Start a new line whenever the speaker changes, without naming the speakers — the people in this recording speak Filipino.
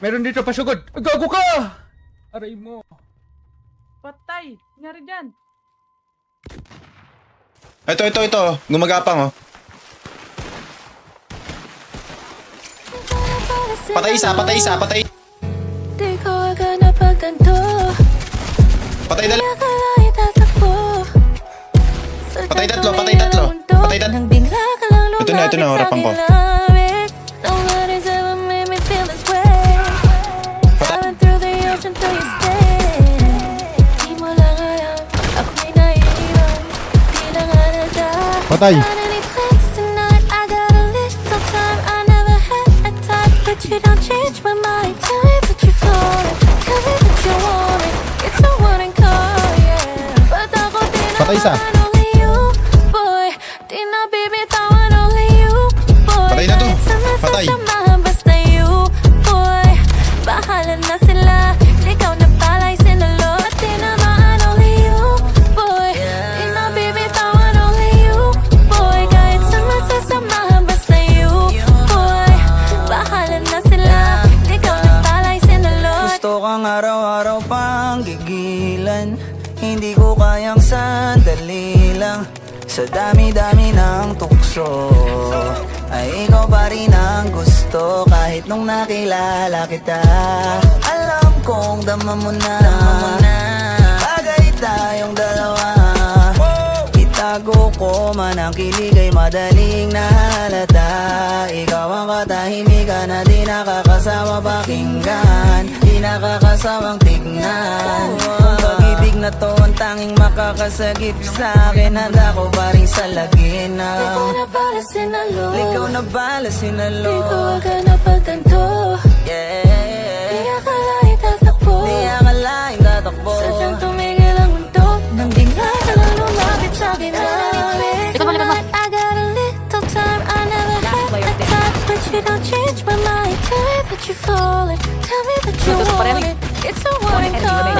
Meron dito pasugod. Gago ka! Aray mo.
Patay! Nangyari dyan?
Ito. Gumagapang, oh. Patay isa.
Di ko agad napagtanto.
Patay dalawa.
Akala'i tatakbo.
Patay tatlo.
Nang bigla ka lang
Ito na,
lumapit
harapan ko.
sa'king lamig. Nobody's ever made me feel this way. I went through the ocean till you stayed. Di mo lang alam, ako'y naiiwan. Di lang halata.
Patay.
Got any plans tonight? I got a little time. I never had a type, but you don't change my mind. Tell me that you're falling. Tell me that you want it. It's a warning call, yeah. But ako
Patay isa.
tinamaan only you, boy. Di na bibitawan only you, boy.
Patay na to.
Kahit sa
Patay.
masasamahan, basta you, boy. Bahala na sila. Ikaw na pala'y sinalo. At tinamaan only you, boy. Di na bibitawan only you, boy. Kahit sa masasamahan, basta you, boy. Bahala na sila. Ikaw na pala'y sinalo.
Gusto kang araw-araw pang gigilan. Hindi ko kayang sandali lang. Sa dami-dami ng tukso ay ikaw pa rin ang gusto. Kahit nung nakilala kita, alam kong dama mo na bagay tayong dalawa. Itago ko man ang kilig ay madaling nahalata. Ikaw ang katahimikan na di nakakasama pakinggan, di nakakasawang tignan. Kung pag-ibig na to ang tanging makakasagip sa akin, handa ko pa rin salagin na
Ikaw na pala sinalo.
ikaw na bala sinalo.
Di ko agad napagtanto. Di
Yeah,
akala'i tatakbo.
di akalaing tatakbo.
Sadyang tumigil ang mundo. Nang bigla ka lang lumapit sa'kin. I got a little time. I never had a type, but you don't change my mind. Tell me that you're falling. Tell me that you want it. It's a warning call.